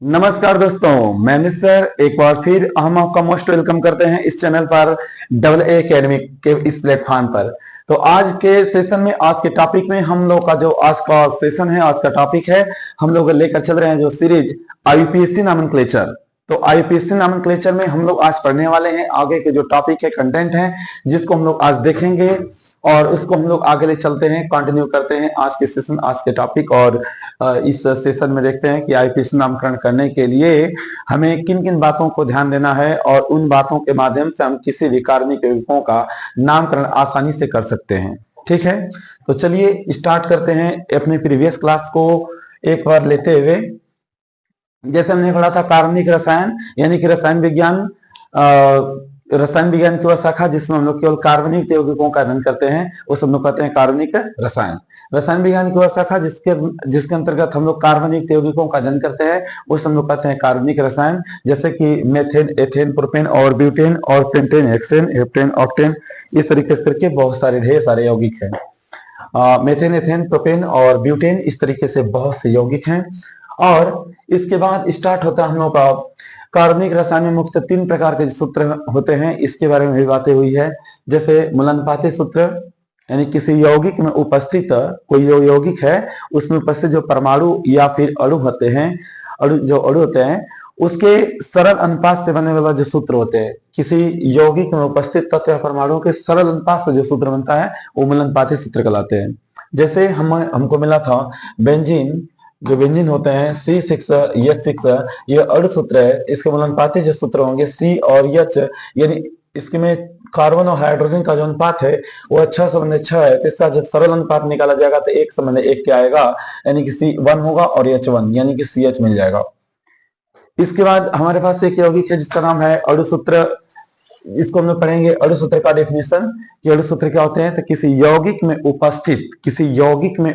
नमस्कार दोस्तों, मैं मिस्टर एक बार फिर हम आपका मोस्ट वेलकम करते हैं इस चैनल पर डबल ए एकेडमी के इस प्लेटफॉर्म पर। तो आज के सेशन में, आज के टॉपिक में हम लोग का जो आज का सेशन है, आज का टॉपिक है, हम लोग लेकर चल रहे हैं जो सीरीज आईयूपीएससी नॉमेनक्लेचर। तो आईयूपीएससी नॉमेनक्लेचर में हम लोग आज पढ़ने वाले हैं आगे के जो टॉपिक है, कंटेंट है, जिसको हम लोग आज देखेंगे और उसको हम लोग आगे ले चलते हैं, कंटिन्यू करते हैं आज के सेशन, आज के टॉपिक। और इस सेशन में देखते हैं कि आईपीएससी नामकरण करने के लिए हमें किन किन बातों को ध्यान देना है और उन बातों के माध्यम से हम किसी भी कार्मिक यौगिकों का नामकरण आसानी से कर सकते हैं। ठीक है, तो चलिए स्टार्ट करते हैं अपने प्रीवियस क्लास को एक बार लेते हुए। जैसे हमने पढ़ा था कार्बनिक रसायन, यानी कि रसायन विज्ञान, रसायन विज्ञान की वह शाखा जिसमें हम लोग केवल कार्बनिक यौगिकों का अध्ययन करते हैं, उस हम लोग कहते हैं कार्बनिक रसायन। रसायन विज्ञान की वह शाखा जिसके अंतर्गत हम लोग कार्बनिक यौगिकों का अध्ययन करते हैं, उस हम लोग कहते हैं कार्बनिक रसायन। जैसे कि मेथेन, एथेन, प्रोपेन और ब्यूटेन और पेंटेन, हेक्सेन, हेप्टेन, ऑक्टेन, इस तरीके से करके बहुत सारे ढेर सारे यौगिक हैं। मेथेन, एथेन, प्रोपेन और ब्यूटेन, इस तरीके से बहुत से यौगिक हैं। और इसके बाद स्टार्ट होता है हम लोग का कार्बनिक रसायन में मुख्यतः 3 प्रकार के सूत्र होते हैं, इसके बारे में भी बातें हुई है। जैसे मूलानुपाती सूत्र, यानी किसी यौगिक में उपस्थित कोई जो यौगिक है उसमें उपस्थित जो परमाणु या फिर अणु होते हैं, अणु होते हैं, उसके सरल अनुपात से बनने वाला जो सूत्र होते हैं, किसी यौगिक में उपस्थित तत्व या परमाणु के सरल अनुपात से जो सूत्र बनता है वो मूलानुपाती सूत्र कहलाते हैं। जैसे हमको मिला था बेंजीन, जो बेंजीन होते हैं C6H6, ये अणु सूत्र है। इसके मूलानुपाती जो सूत्र होंगे C और H, यानी इसके में कार्बन और हाइड्रोजन का जो अनुपात है वो 6:6 है। तो इसका जब सरल अनुपात निकाला जाएगा तो 1:1 क्या आएगा, यानी कि C1 होगा और H1 यानी कि CH मिल जाएगा। इसके बाद हमारे पास एक यौगिक है जिसका नाम है अणु सूत्र। इसको हम लोग पढ़ेंगे अणु सूत्र का डेफिनेशन कि अणु सूत्र क्या होते हैं। तो किसी यौगिक में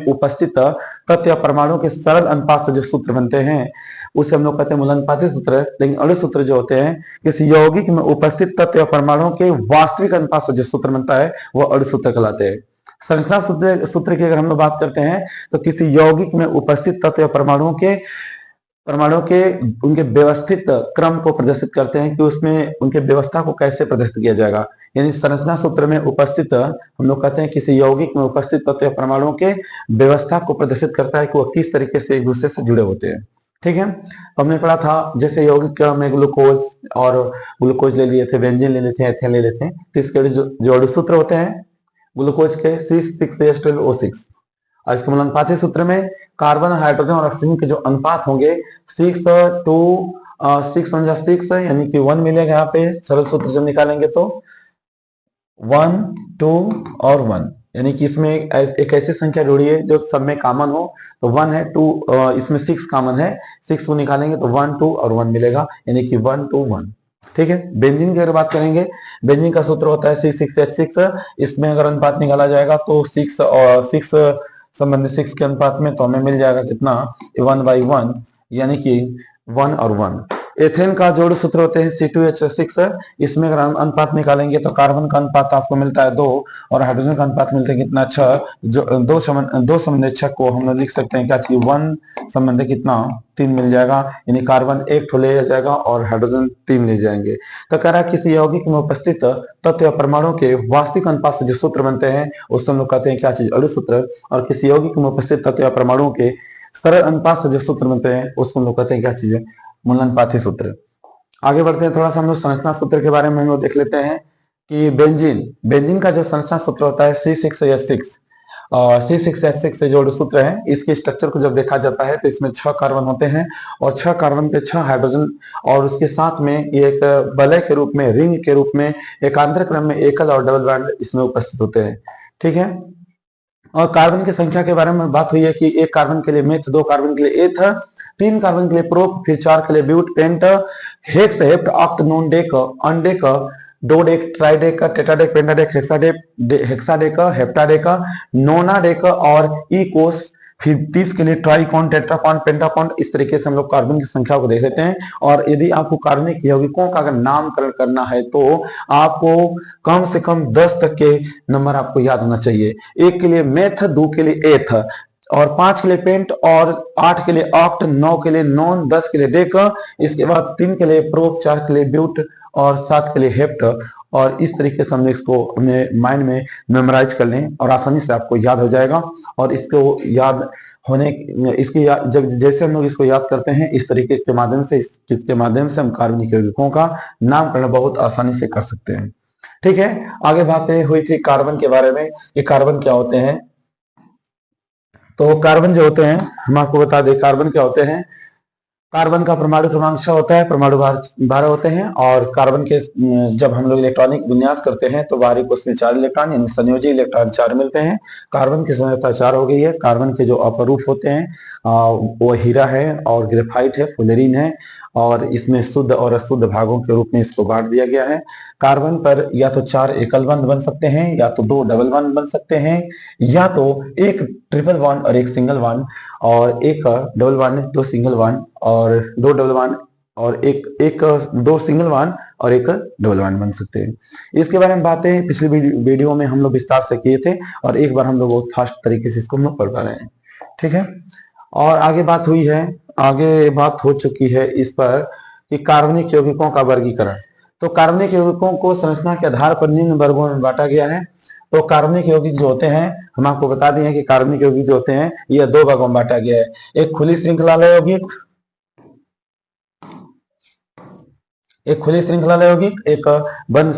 उपस्थित तत्व या परमाणु के सरल अनुपात से जो सूत्र बनते हैं उसे हम लोग कहते हैं मूलानुपाती सूत्र। लेकिन अणु सूत्र जो होते हैं, किसी यौगिक में उपस्थित तत्व या परमाणु के वास्तविक अनुपात से जो सूत्र बनता है वो अणु सूत्र कहलाते हैं। संरचना सूत्र की अगर हम लोग बात करते हैं तो किसी यौगिक में उपस्थित तत्व या परमाणु के उनके व्यवस्थित क्रम को प्रदर्शित करते हैं कि उसमें उनके व्यवस्था को कैसे प्रदर्शित किया जाएगा। यानी संरचना सूत्र में उपस्थित, हम लोग कहते हैं किसी यौगिक में उपस्थित तत्व या परमाणु के व्यवस्था को प्रदर्शित करता है कि वो किस तरीके से एक दूसरे से जुड़े होते हैं। ठीक है, हमने पढ़ा था जैसे यौगिक में ग्लूकोज ले लिए थे, बेंजीन ले लेते हैं, एथेन ले लेते हैं। तो इसके जो अणु सूत्र होते हैं ग्लूकोज के C6H12O6। और इसके मूलानुपाती सूत्र में कार्बन, हाइड्रोजन और ऑक्सीजन के जो अनुपात होंगे 6:6 यानी कि 1 मिलेगा। यहाँ पे सरल सूत्र जब निकालेंगे तो 1, 2 और 1, यानी कि इसमें एक ऐसी संख्या जोड़ी है जो सब में कॉमन हो। तो 1 है, 2, इसमें 6 कॉमन है, 6 को निकालेंगे तो 1, 2 और 1 मिलेगा, यानी कि 1, 2, 1। ठीक है, बेंजीन की अगर बात करेंगे, बेंजीन का सूत्र होता है C6H6। इसमें अगर अनुपात निकाला जाएगा तो 6 और 6 संबंधित 6 के अनुपात में तो हमें मिल जाएगा कितना, 1/1, यानी कि 1 और 1। एथेन का जोड़ सूत्र होते हैं C2H6। इसमें अगर हम अनुपात निकालेंगे तो कार्बन का अनुपात आपको मिलता है 2 और हाइड्रोजन का अनुपात मिलता है कितना, 6। जो 2 संबंधित 6 को हम लोग लिख सकते हैं क्या चाहिए, 1 संबंधित कितना, 3 मिल जाएगा, यानी कार्बन 1 ले जाएगा और हाइड्रोजन 3 ले जाएंगे। तो कह रहा है किसी यौगिक में उपस्थित तत्व या परमाणु के वास्तविक अनुपात से जो सूत्र बनते हैं उसको हम लोग कहते हैं क्या चीज, अणु सूत्र। और किसी यौगिक में उपस्थित तत्व या परमाणु के सरल अनुपात से जो सूत्र बनते हैं उसको हम लोग कहते हैं क्या चीज, मूलानुपाती सूत्र। आगे बढ़ते हैं, थोड़ा सा हम लोग संरचना सूत्र के बारे में हम लोग देख लेते हैं कि बेंजीन का जो संरचना सूत्र होता है C6H6। और C6H6 से जो सूत्र है, इसके स्ट्रक्चर को जब देखा जाता है तो इसमें 6 कार्बन होते हैं और 6 कार्बन पे 6 हाइड्रोजन, और उसके साथ में ये एक वलय के रूप में, रिंग के रूप में एकांतर क्रम में एकल और डबल बॉन्ड इसमें उपस्थित होते हैं। ठीक है, और कार्बन की संख्या के बारे में बात हुई है कि 1 कार्बन के लिए मेथ, 2 कार्बन के लिए एथ, 3 कार्बन के लिए प्रोप, फिर 4 के लिए but, pent, hex, hept, oct, non dec, undec, dodec, tridec, tetradec, pentadec, hexadec, heptadec, nonadec और इकोस, फिर 30 के लिए ट्राइकॉन, टेट्राकॉन, पेंटाकॉन। इस तरीके से हम लोग कार्बन की संख्या को देख लेते हैं। और यदि आपको कार्बनिक यौगिकों का अगर नामकरण करना है तो आपको कम से कम 10 तक के नंबर आपको याद होना चाहिए। 1 के लिए मेथ, 2 के लिए एथ और 5 के लिए पेंट, और 8 के लिए ऑक्ट, 9 के लिए नॉन, 10 के लिए डेक, इसके बाद 3 के लिए प्रोप, 4 के लिए ब्यूट और 7 के लिए हेप्ट। और इस तरीके से हम इसको अपने माइंड में मेमोराइज कर लें और आसानी से आपको याद हो जाएगा। और इसको याद होने इसकी जब जैसे हम लोग इसको याद करते हैं इस तरीके के माध्यम से, इसके माध्यम से हम कार्बनिक यौगिकों का नामकरण बहुत आसानी से कर सकते हैं। ठीक है, आगे बातें हुई थी कार्बन के बारे में कि कार्बन क्या होते हैं। तो कार्बन जो होते हैं हम आपको बता दें कार्बन क्या होते हैं। कार्बन का परमाणु क्रमांक 6 होता है, परमाणु भार 12 होते हैं। और कार्बन के जब हम लोग इलेक्ट्रॉनिक विन्यास करते हैं तो बाहरी कोश में 4 इलेक्ट्रॉन यानी संयोजी इलेक्ट्रॉन 4 मिलते हैं। कार्बन की संयोजकता 4 हो गई है। कार्बन के जो अपरूप होते हैं वो हीरा है और ग्रेफाइट है, फुलेरिन है, और इसमें शुद्ध और अशुद्ध भागों के रूप में इसको बांट दिया गया है। कार्बन पर या तो 4 एकल बंध बन सकते हैं, या तो 2 डबल बंध बन सकते हैं, या तो एक ट्रिपल बॉन्ड और एक सिंगल बॉन्ड, और एक डबल बॉन्ड 2 सिंगल बॉन्ड और 2 डबल बॉन्ड, और एक 2 सिंगल बॉन्ड और एक डबल बॉन्ड बन सकते हैं। इसके बारे में बातें पिछली वीडियो में हम लोग विस्तार से किए थे, और एक बार हम लोग बहुत फास्ट तरीके से इसको हम लोग पढ़ पा रहे हैं। ठीक है, और आगे बात हुई है, आगे बात हो चुकी है इस पर कि कार्बनिक यौगिकों का वर्गीकरण। तो कार्बनिक यौगिकों को संरचना के आधार पर निम्न वर्गों में बांटा गया है। तो कार्बनिक यौगिक जो होते हैं हम आपको बता दिए हैं कि कार्बनिक यौगिक जो होते हैं ये 2 भागों में बांटा गया है। एक खुली श्रृंखला यौगिक, एक खुली श्रृंखला यौगिक, एक बंद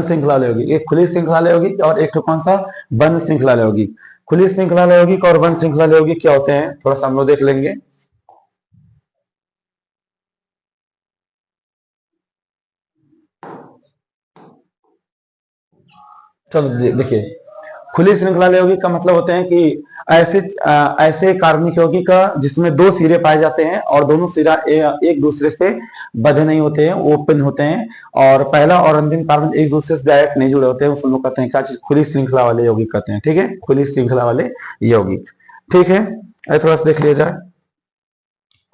श्रृंखला यौगिक। एक खुली श्रृंखला यौगिक और एक कौन सा, बंद श्रृंखला यौगिक। खुली श्रृंखला यौगिक और बंद श्रृंखला यौगिक क्या होते हैं थोड़ा सा हम लोग देख लेंगे। चलो देखिए, खुली श्रृंखला यौगिक का मतलब होते हैं कि ऐसे कार्बनिक यौगिक जिसमें 2 सिरे पाए जाते हैं और दोनों सिरा एक दूसरे से बंधे नहीं होते हैं, ओपन होते हैं, और पहला और अंतिम कार्बन एक दूसरे से डायरेक्ट नहीं जुड़े होते हैं। उस लोग कहते हैं क्या चीज, खुली श्रृंखला वाले यौगिक कहते हैं। ठीक है, खुली श्रृंखला वाले यौगिक। ठीक है, थोड़ा सा देख लिया जाए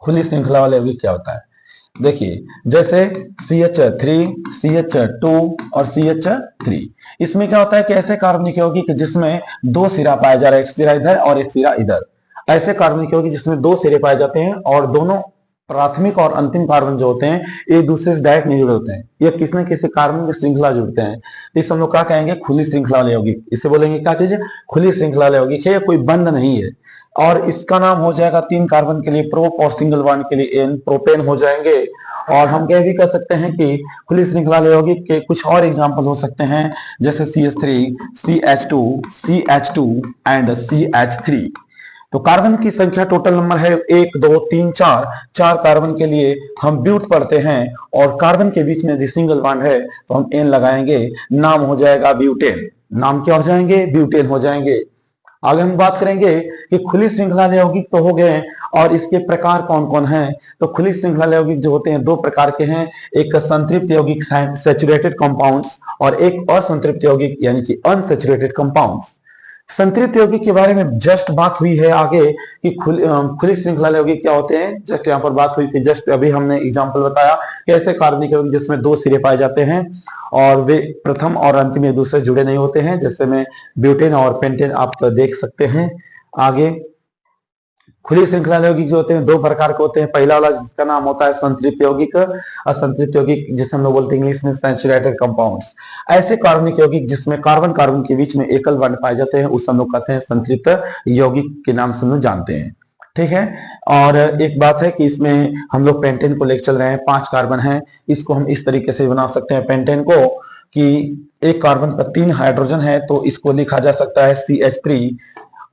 खुली श्रृंखला वाले यौगिक क्या होता है। देखिए, जैसे CH3, CH2 और CH3, इसमें क्या होता है कि ऐसे कार्बनिक यौगिक जिसमें 2 सिरा पाया जा रहा है, एक सिरा इधर और एक सिरा इधर। ऐसे कार्बनिक यौगिक जिसमें 2 सिरे पाए जाते हैं और दोनों प्राथमिक और अंतिम कार्बन जो होते हैं एक दूसरे से डायरेक्ट नहीं जुड़े होते हैं, ये किसी न किसी कार्बन की श्रृंखला जुड़ते हैं। इस हम लोग क्या कहेंगे, खुली श्रृंखला वाले यौगिक। इसे बोलेंगे क्या चीज, खुली श्रृंखला वाले यौगिक है, कोई बंद नहीं है। और इसका नाम हो जाएगा 3 कार्बन के लिए प्रोप और सिंगल बॉन्ड के लिए एन, प्रोपेन हो जाएंगे। और हम कह भी कर सकते हैं कि खुली श्रृंखला यौगिक के कुछ और एग्जांपल हो सकते हैं, जैसे CH3, CH2, CH2 and CH3। तो कार्बन की संख्या टोटल नंबर है 1 2 3 4। 4 कार्बन के लिए हम ब्यूट पढ़ते हैं, और कार्बन के बीच में यदि सिंगल बॉन्ड है तो हम एन लगाएंगे, नाम हो जाएगा ब्यूटेन। नाम क्या हो जाएंगे, ब्यूटेन हो जाएंगे। आगे हम बात करेंगे कि खुली श्रृंखला यौगिक तो हो गए, और इसके प्रकार कौन कौन हैं। तो खुली श्रृंखला यौगिक जो होते हैं 2 प्रकार के हैं, एक संतृप्त यौगिक सैचुरेटेड कंपाउंड्स, और एक असंतृप्त यौगिक यानी कि अनसैचुरेटेड कंपाउंड्स। संतृप्त यौगिक के बारे में जस्ट बात हुई है आगे कि खुली श्रृंखला यौगिक क्या होते हैं, जस्ट यहाँ पर बात हुई थी। जस्ट अभी हमने एग्जांपल बताया कि ऐसे कार्बनिक यौगिक जिसमें 2 सिरे पाए जाते हैं और वे प्रथम और अंतिम एक दूसरे से जुड़े नहीं होते हैं, जैसे में ब्यूटेन और पेंटेन आप तो देख सकते हैं। आगे खुली श्रृंखला यौगिक जो होते हैं 2 प्रकार के होते हैं। पहला वाला जिसका नाम होता है संतृप्त यौगिक, असंतृप्त यौगिक जिसे हम लोग बोलते हैं इंग्लिश में सैचुरेटेड कंपाउंड्स। ऐसे कार्बनिक यौगिक जिसमें कार्बन कार्बन के बीच में एकल बॉन्ड पाए जाते हैं उस हम लोग कहते हैं संतृप्त यौगिक के नाम से हम लोग जानते हैं। ठीक है, और एक बात है कि इसमें हम लोग पेंटेन को लेकर चल रहे हैं, 5 कार्बन है। इसको हम इस तरीके से बना सकते हैं पेंटेन को कि एक कार्बन पर 3 हाइड्रोजन है, तो इसको लिखा जा सकता है CH3,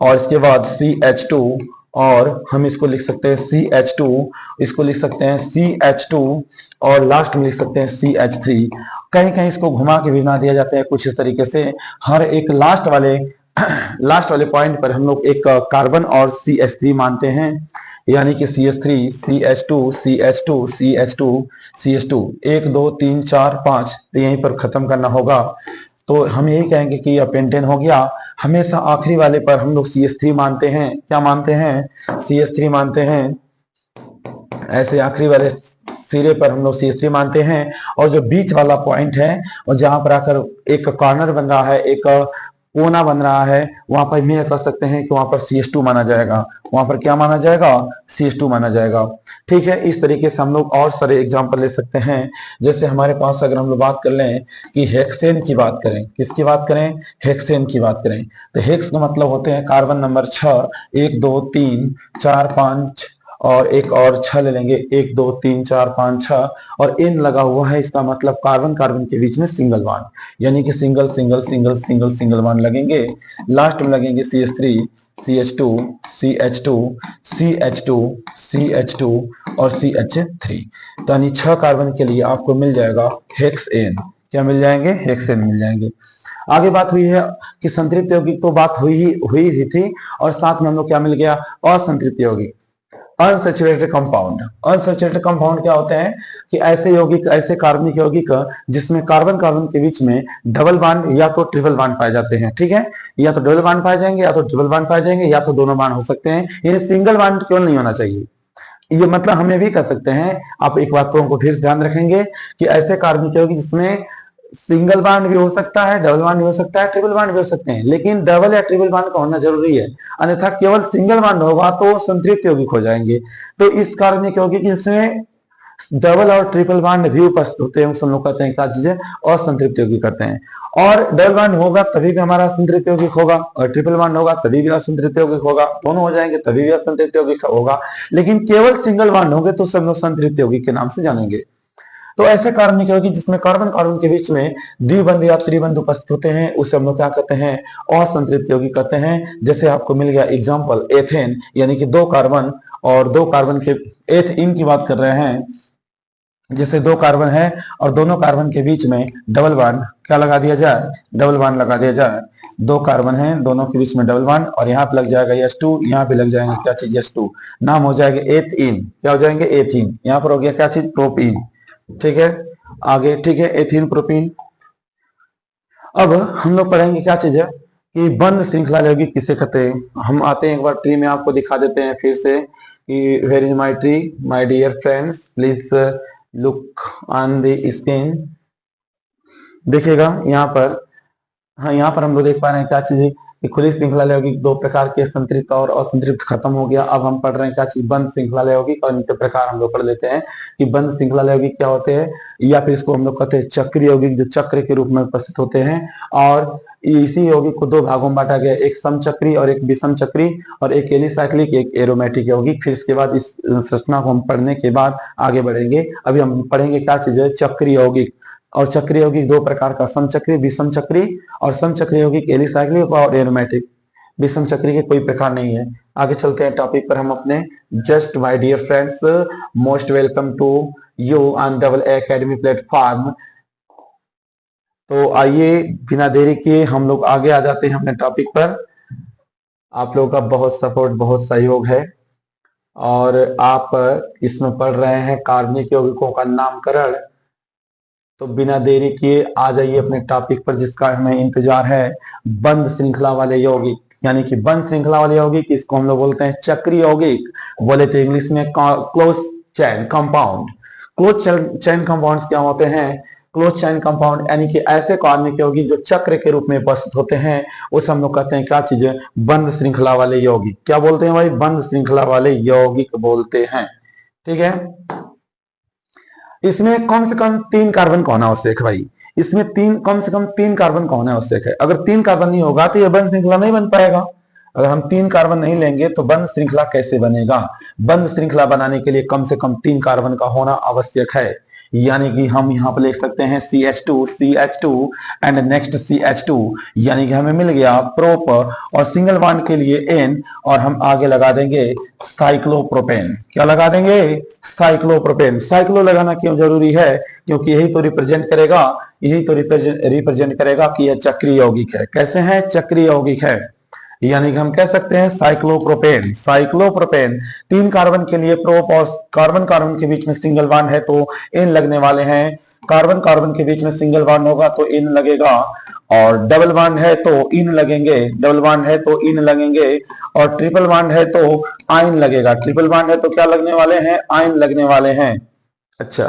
और इसके बाद CH2, और हम इसको लिख सकते हैं CH2, इसको लिख सकते हैं CH2, और लास्ट में लिख सकते हैं CH3। कहीं कहीं इसको घुमा के भी बना दिया जाता है कुछ इस तरीके से। हर एक लास्ट वाले पॉइंट पर हम लोग एक कार्बन और CH3 मानते हैं, यानी कि CH3, CH2, CH2, CH2, CH2, 1 2 3 4 5, तो यहीं पर खत्म करना होगा। तो हम यही कहेंगे कि यह पेंटेन हो गया। हमेशा आखिरी वाले पर हम लोग CH3 मानते हैं। क्या मानते हैं, CH3 मानते हैं। ऐसे आखिरी वाले सिरे पर हम लोग CH3 मानते हैं, और जो बीच वाला पॉइंट है और जहां पर आकर एक कॉर्नर बन रहा है, एक कोना बन रहा है, वहां पर हम कह सकते हैं कि वहां पर CH2 माना जाएगा, वहां पर क्या माना जाएगा, CH2 माना जाएगा। ठीक है, इस तरीके से हम लोग और सारे एग्जाम्पल ले सकते हैं। जैसे हमारे पास अगर हम लोग बात कर लें कि हेक्सेन की बात करें, किसकी बात करें, हेक्सेन की बात करें, तो हेक्स का मतलब होते हैं कार्बन नंबर 6, 1 2 3 4 5 और एक और 6 ले लेंगे, 1 2 3 4 5 6 और एन लगा हुआ है, इसका मतलब कार्बन कार्बन के बीच में सिंगल बॉन्ड, यानी कि single single single single single bond लगेंगे। लास्ट में लगेंगे CH3, CH2, CH2, CH2, CH2 और CH3। तो यानी 6 कार्बन के लिए आपको मिल जाएगा हेक्सेन। क्या मिल जाएंगे, हेक्सेन मिल जाएंगे। आगे बात हुई है कि संतृप्त यौगिक, तो बात हुई ही थी, और साथ में हम लोग क्या मिल गया, असंतृप्त यौगिक, अनसैचुरेटेड कंपाउंड। अनसैचुरेटेड कंपाउंड क्या होते हैं कि ऐसे यौगिक, ऐसे कार्बनिक यौगिक जिसमें कार्बन कार्बन के बीच में डबल बॉन्ड या तो ट्रिपल बॉन्ड पाए जाते हैं। ठीक है, या तो डबल बॉन्ड पाए जाएंगे, या तो ट्रिपल बॉन्ड पाए जाएंगे, या तो दोनों बॉन्ड हो सकते हैं, यानी सिंगल बॉन्ड केवल नहीं होना चाहिए। ये मतलब हम ये भी कर सकते हैं, आप एक बात को फिर ध्यान रखेंगे कि ऐसे कार्बनिक यौगिक जिसमें सिंगल बॉन्ड भी हो सकता है, डबल बॉन्ड भी हो सकता है, ट्रिपल बॉन्ड भी हो सकते हैं, लेकिन डबल या ट्रिपल बॉन्ड का होना जरूरी है, अन्यथा केवल सिंगल बॉन्ड होगा तो संतृप्त यौगिक हो जाएंगे। तो इस कार्बनिक यौगिक जिसमें डबल और ट्रिपल बॉन्ड भी उपस्थित होते हैं, उसे हम लोग कहते हैं क्या चीजें, असंतृप्त यौगिक कहते हैं। और डबल बॉन्ड होगा तभी भी हमारा असंतृप्त यौगिक होगा, और ट्रिपल बॉन्ड होगा तभी भी असंतृप्त यौगिक होगा, दोनों हो जाएंगे तभी भी असंतृप्त यौगिक होगा, लेकिन केवल सिंगल बॉन्ड होंगे तो सब लोग संतृप्त यौगिक के नाम से जानेंगे। तो ऐसे कार्बनिक यौगिक जिसमें कार्बन कार्बन के बीच में द्विबंध या त्रिबंध उपस्थित होते हैं, उसे हम लोग क्या कहते हैं, असंतृप्त यौगिक कहते हैं। जैसे आपको मिल गया एग्जांपल एथेन, यानी कि 2 कार्बन और 2 कार्बन के, एथीन की बात कर रहे हैं, जैसे 2 कार्बन है और दोनों कार्बन के बीच में डबल बॉन्ड क्या लगा दिया जाए, डबल बॉन्ड लगा दिया जाए। 2 कार्बन है, दोनों के बीच में डबल बॉन्ड, और यहाँ पे लग जाएगा H2, यहाँ पे लग जाएंगे क्या चीज, H2, नाम हो जाएगा एथीन। क्या हो जाएंगे, एथीन। यहाँ पर हो गया क्या चीज, प्रोपीन। ठीक है, आगे ठीक है, एथीन प्रोपीन। अब हम लोग पढ़ेंगे क्या चीज है कि बंद श्रृंखला यौगिक किसे कहते हैं। हम आते हैं एक बार ट्री में, आपको दिखा देते हैं फिर से कि where is my tree, my dear friends, please look on the screen. देखिएगा यहाँ पर, हाँ यहाँ पर हम लोग देख पा रहे हैं क्या चीज है कि खुली श्रृंखला यौगिक 2 प्रकार के, संतृप्त और असंतृप्त, खत्म हो गया। अब हम पढ़ रहे हैं क्या चीज, बंद श्रृंखला यौगिक, और इनके प्रकार हम लोग पढ़ लेते हैं कि बंद श्रृंखला यौगिक क्या होते हैं, या फिर इसको हम लोग कहते हैं चक्रीय यौगिक, जो चक्र के रूप में उपस्थित होते हैं। और इसी यौगिक को 2 भागों में बांटा गया, एक समचक्री और एक विषम चक्री, और एक एलिसाइक्लिक, एक एरोमेटिक यौगिक। फिर इसके बाद इस संरचना को हम पढ़ने के बाद आगे बढ़ेंगे। अभी हम पढ़ेंगे क्या चीज है, चक्रीय यौगिक। और चक्रीय यौगिक 2 प्रकार का, समचक्री, विषम चक्री, और समचक्री यौगिक एलिसाइक्लिक और एरोमेटिक। विषम चक्री के कोई प्रकार नहीं है। आगे चलते हैं टॉपिक पर हम अपने। Just my dear friends, most welcome to you on double A academy platform. तो आइए बिना देरी किए हम लोग आगे आ जाते हैं अपने टॉपिक पर। आप लोगों का बहुत सपोर्ट, बहुत सहयोग है, और आप इसमें पढ़ रहे हैं कार्बनिक यौगिकों का नामकरण। तो बिना देरी किए आ जाइए अपने टॉपिक पर, जिसका हमें इंतजार है, बंद श्रृंखला वाले यौगिक। यानी कि बंद श्रृंखला वाले यौगिक, इसको हम लोग बोलते हैं चक्रीय यौगिक, बोले तो इंग्लिश में क्लोज चैन कंपाउंड। क्लोज चैन कंपाउंड्स क्या होते हैं, क्लोज चैन कंपाउंड यानी कि ऐसे कार्बनिक यौगिक जो चक्र के रूप में उपस्थित होते हैं, उसे हम लोग कहते हैं क्या चीज है, बंद श्रृंखला वाले यौगिक। क्या बोलते हैं भाई, बंद श्रृंखला वाले यौगिक बोलते हैं। ठीक है, इसमें कम से कम 3 कार्बन का होना आवश्यक है भाई। इसमें कम से कम 3 कार्बन का होना आवश्यक है। अगर 3 कार्बन नहीं होगा तो यह बंद श्रृंखला नहीं बन पाएगा। अगर हम 3 कार्बन नहीं लेंगे तो बंद श्रृंखला कैसे बनेगा। बंद श्रृंखला बनाने के लिए कम से कम 3 कार्बन का होना आवश्यक है। यानी कि हम यहाँ पर लिख सकते हैं CH2 CH2 and next CH2, यानी कि हमें मिल गया प्रोप, और सिंगल बॉन्ड के लिए N, और हम आगे लगा देंगे साइक्लोप्रोपेन। क्या लगा देंगे, साइक्लोप्रोपेन। साइक्लो लगाना क्यों जरूरी है, क्योंकि यही तो रिप्रेजेंट करेगा, रिप्रेजेंट करेगा कि यह चक्रीय यौगिक है। कैसे है, चक्रीय यौगिक है। यानी कि हम कह सकते हैं साइक्लोप्रोपेन। साइक्लोप्रोपेन 3 कार्बन के लिए प्रोप, और कार्बन कार्बन के बीच में सिंगल बॉन्ड है तो इन लगने वाले हैं। कार्बन कार्बन के बीच में सिंगल बॉन्ड होगा तो इन लगेगा, और डबल बॉन्ड है तो इन लगेंगे, डबल बॉन्ड है तो इन लगेंगे, और ट्रिपल बॉन्ड है तो आइन लगेगा। ट्रिपल बॉन्ड है तो क्या लगने वाले हैं, आइन लगने वाले हैं। अच्छा,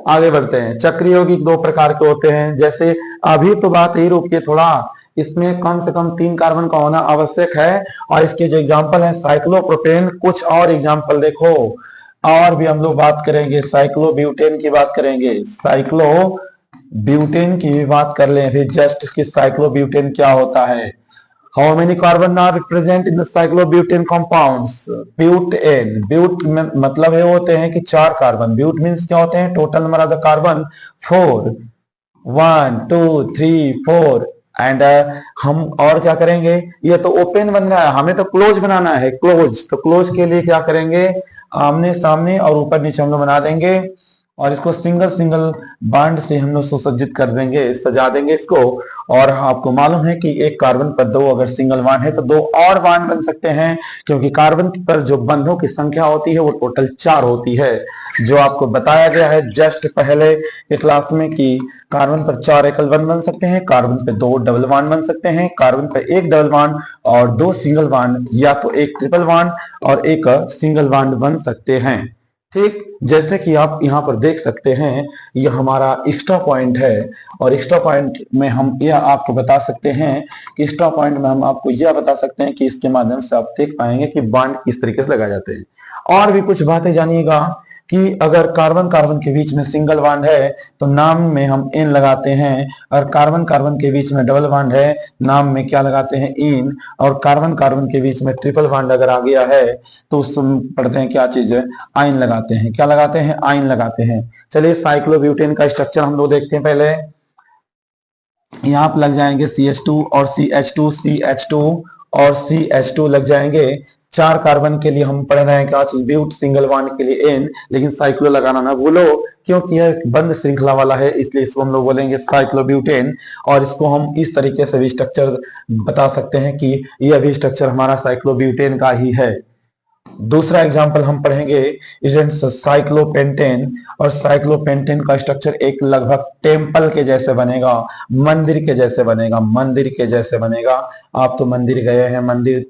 आगे बढ़ते हैं। चक्रीय यौगिक 2 प्रकार के होते हैं। जैसे अभी तो बात ही रुकिए थोड़ा इसमें कम से कम 3 कार्बन का होना आवश्यक है। और इसके जो एग्जाम्पल है साइक्लोप्रोपेन, कुछ और एग्जाम्पल देखो, और भी हम लोग बात करेंगे, साइक्लोब्यूटेन की बात करेंगे, साइक्लोब्यूटेन की भी बात कर लें फिर जस्ट इसकी साइक्लोब्यूटेन क्या होता है। How many carbon are present in the cyclobutane compounds, butane, but में मतलब है होते हैं कि 4 कार्बन, ब्यूट मीन्स क्या होते हैं, total number of the carbon 4, 1 2 3 4। And हम और क्या करेंगे, ये तो ओपन बन रहा है, हमें तो क्लोज बनाना है, क्लोज, तो क्लोज के लिए क्या करेंगे, आमने सामने और ऊपर नीचे हम लोग बना देंगे और इसको सिंगल सिंगल बांड से हम लोग सुसज्जित कर देंगे, सजा देंगे इसको। और आपको मालूम है कि एक कार्बन पर 2 अगर सिंगल बांड है तो 2 और बांड बन सकते हैं, क्योंकि कार्बन पर जो बंधों की संख्या होती है वो टोटल 4 होती है, जो आपको बताया गया है जस्ट पहले के क्लास में कि कार्बन पर 4 एकल बंध बन सकते हैं, कार्बन पर 2 डबल बांड बन सकते हैं, कार्बन पर 1 डबल बांड और 2 सिंगल बांड, या तो 1 ट्रिपल बांड और 1 सिंगल बांड बन सकते हैं। ठीक, जैसे कि आप यहाँ पर देख सकते हैं, यह हमारा एक्स्ट्रा पॉइंट है, और एक्स्ट्रा पॉइंट में हम यह आपको बता सकते हैं कि एक्स्ट्रा पॉइंट में हम आपको यह बता सकते हैं कि इसके माध्यम से आप देख पाएंगे कि बॉन्ड किस तरीके से लगाए जाते हैं। और भी कुछ बातें जानिएगा कि अगर कार्बन कार्बन के बीच में सिंगल बॉन्ड है तो नाम में हम इन लगाते हैं, और कार्बन कार्बन के बीच में डबल बॉन्ड है नाम में क्या लगाते हैं, इन, और कार्बन कार्बन के बीच में ट्रिपल बॉन्ड अगर आ गया है तो उसमें पढ़ते हैं क्या चीज है, आइन लगाते हैं, क्या लगाते हैं, आइन लगाते हैं। चलिए साइक्लोब्यूटेन का स्ट्रक्चर हम लोग देखते हैं। पहले यहाँ पर लग जाएंगे CH2 और CH2, CH2 और CH2 लग जाएंगे। 4 कार्बन के लिए हम पढ़ रहे हैं क्या चीज, ब्यूट, सिंगल बॉन्ड के लिए N, लेकिन साइक्लो लगाना ना भूलो क्योंकि यह बंद श्रृंखला वाला है, इसलिए इसको हम लोग बोलेंगे साइक्लोब्यूटेन। और इसको हम इस तरीके से भी स्ट्रक्चर बता सकते हैं कि यह भी स्ट्रक्चर हमारा साइक्लोब्यूटेन का ही है। दूसरा एग्जांपल हम पढ़ेंगे साइक्लोपेंटेन, और साइक्लोपेंटेन का स्ट्रक्चर एक लगभग टेम्पल के जैसे बनेगा, मंदिर के जैसे बनेगा, मंदिर के जैसे बनेगा। आप तो मंदिर गए हैं, मंदिर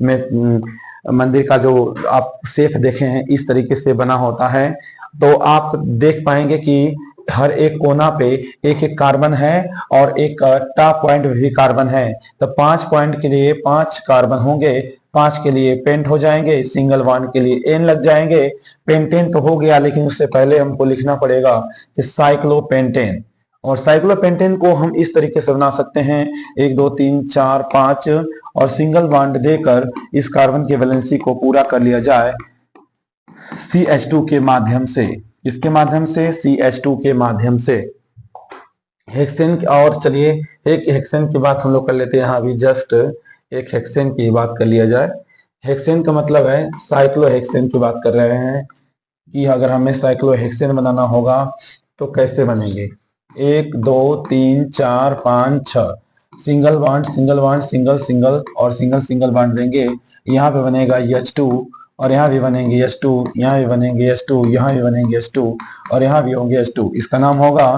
में मंदिर का जो आप शेप देखे हैं इस तरीके से बना होता है, तो आप देख पाएंगे कि हर एक कोना पे एक एक कार्बन है और एक टॉप पॉइंट भी कार्बन है, तो 5 पॉइंट के लिए 5 कार्बन होंगे, 5 के लिए पेंट हो जाएंगे, सिंगल बॉन्ड के लिए एन लग जाएंगे। पेंटेन तो हो गया, लेकिन उससे पहले हमको लिखना पड़ेगा कि साइक्लोपेंटेन, और साइक्लोपेंटेन को हम इस तरीके से बना सकते हैं 1 2 3 4 5 और सिंगल बॉन्ड देकर इस कार्बन की वैलेंसी को पूरा कर लिया जाए CH2 के माध्यम से, इसके माध्यम से, CH2 के माध्यम से। हेक्सेन, और चलिए एक हेक्सेन की बात हम लोग कर लेते हैं, यहाँ भी जस्ट एक हेक्सेन की बात कर लिया जाए। हेक्सेन का मतलब है साइक्लोहेक्सेन की बात कर रहे हैं कि अगर हमें साइक्लोहेक्सेन बनाना होगा तो कैसे बनेंगे, 1 2 3 4 5 6 single bond single bond single single और सिंगल सिंगल बॉन्ड देंगे। यहाँ पे बनेगा H2 और यहाँ भी बनेंगे H2, यहाँ भी बनेंगे H2, यहाँ भी बनेंगे H2 और यहाँ भी होंगे H2। इसका नाम होगा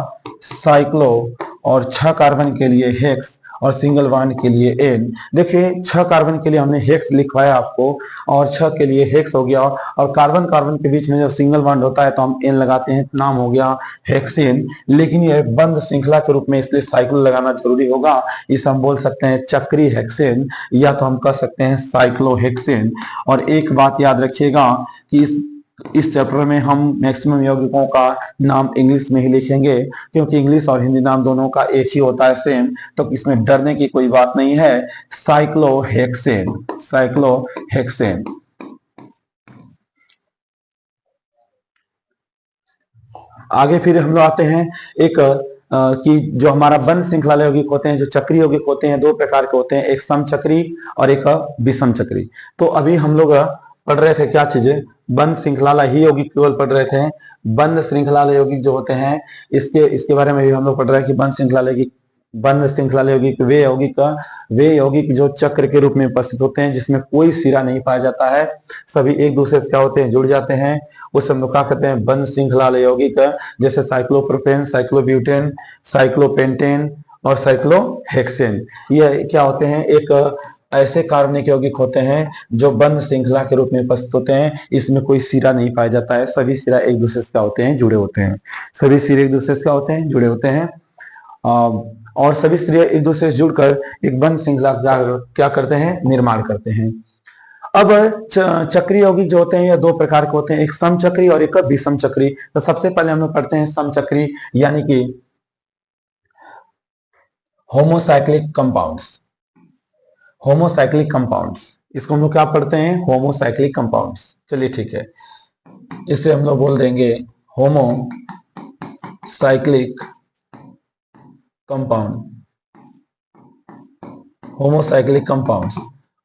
साइक्लो। और 6 कार्बन के लिए हेक्स और सिंगल बॉन्ड के लिए एन। देखिए 6 कार्बन के लिए हमने हेक्स लिखवाया आपको, और 6 के लिए हेक्स हो गया, और कार्बन कार्बन के बीच में जब सिंगल बॉन्ड होता है तो हम एन लगाते हैं, नाम हो गया हेक्सेन। लेकिन यह बंद श्रृंखला के रूप में, इसलिए साइक्लो लगाना जरूरी होगा। इसे हम बोल सकते हैं चक्री हेक्सेन, या तो हम कह सकते हैं साइक्लोहेक्सेन। और एक बात याद रखिएगा कि इस चैप्टर में हम मैक्सिमम यौगिकों का नाम इंग्लिश में ही लिखेंगे, क्योंकि इंग्लिश और हिंदी नाम दोनों का एक ही होता है सेम, तो इसमें डरने की कोई बात नहीं है। Cyclohexane, cyclohexane. आगे फिर हम लोग आते हैं एक कि जो हमारा बंद श्रृंखला यौगिक होते हैं, जो चक्री यौगिक होते हैं, 2 प्रकार के होते हैं, एक समचक्री और एक विषम चक्री। तो अभी हम लोग पढ़ रहे थे क्या चीजें, बंद श्रृंखला ही यौगिक केवल पढ़ रहे थे। बंद श्रृंखला यौगिक जो होते हैं इसके बारे में भी हम लोग पढ़ रहे हैं कि बंद श्रृंखला यौगिक वे यौगिक जो चक्र के रूप में उपस्थित होते हैं, जिसमें कोई सिरा नहीं पाया जाता है, सभी एक दूसरे से क्या होते हैं, जुड़ जाते हैं, उस हम लोग क्या कहते हैं, बंद श्रृंखला यौगिक। जैसे साइक्लोप्रोपेन, साइक्लोब्यूटेन, साइक्लोपेंटेन और साइक्लोहेक्सेन। ये क्या होते हैं, एक ऐसे कार्बनिक यौगिक होते हैं जो बंद श्रृंखला के रूप में उपस्थित होते हैं, इसमें कोई सिरा नहीं पाया जाता है, सभी सिरा एक दूसरे से क्या होते हैं, जुड़े होते हैं, सभी सिरे एक दूसरे से क्या होते हैं, जुड़े होते हैं। और सभी स्त्रियां एक दूसरे से जुड़कर एक बंध श्रृंखला क्या करते हैं, निर्माण करते हैं। अब चक्रीय यौगिक जो होते हैं ये दो प्रकार के होते हैं, एक समचक्री और एक विषम चक्री। तो सबसे पहले हम लोग पढ़ते हैं समचक्री यानी कि होमोसाइक्लिक कंपाउंड्स। होमोसाइक्लिक कंपाउंड्स, इसको हम लोग क्या पढ़ते हैं, होमोसाइक्लिक कंपाउंड्स। चलिए ठीक है, इसे हम लोग बोल देंगे homocyclic compound. Homocyclic compounds,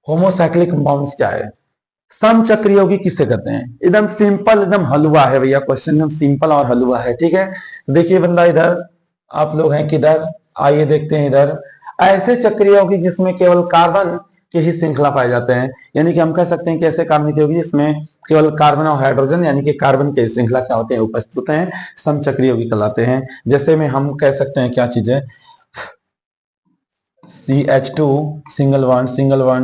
homocyclic compounds क्या है? समचक्रीय यौगिक किसे कहते हैं? एकदम सिंपल, एकदम हलवा है भैया, क्वेश्चन एकदम सिंपल और हलवा है। ठीक है, देखिए बंदा इधर, आप लोग हैं किधर, आइए देखते हैं इधर। ऐसे चक्रीय यौगिक जिसमें केवल कार्बन के ही श्रृंखला पाए जाते हैं, यानी कि हम कह सकते हैं कि ऐसे कार्बनिक यौगिक जिसमें केवल कार्बन और हाइड्रोजन यानी कि कार्बन के श्रृंखला क्या होते हैं, उपस्थित होते हैं, समचक्रीय यौगिक कहलाते हैं। जैसे में हम कह सकते हैं क्या चीज है, CH2 single one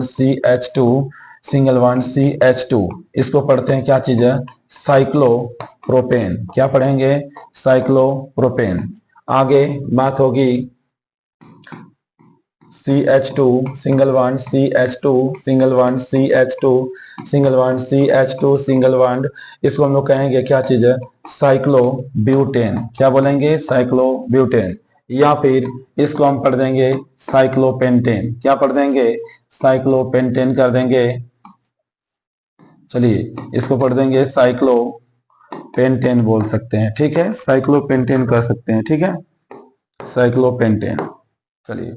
CH2 single one CH2, इसको पढ़ते हैं क्या चीज है, साइक्लोप्रोपेन। क्या पढ़ेंगे, साइक्लोप्रोपेन। आगे बात होगी CH2 single one CH2 single one CH2 single one CH2 single one, इसको हम लोग कहेंगे क्या चीज है, साइक्लोब्यूटेन। क्या बोलेंगे, साइक्लोब्यूटेन। या फिर इसको हम पढ़ देंगे साइक्लोपेंटेन। क्या पढ़ देंगे, साइक्लोपेंटेन कर देंगे। चलिए इसको पढ़ देंगे साइक्लोपेंटेन बोल सकते हैं। ठीक है, साइक्लोपेंटेन कर सकते हैं। ठीक है, साइक्लोपेंटेन। चलिए,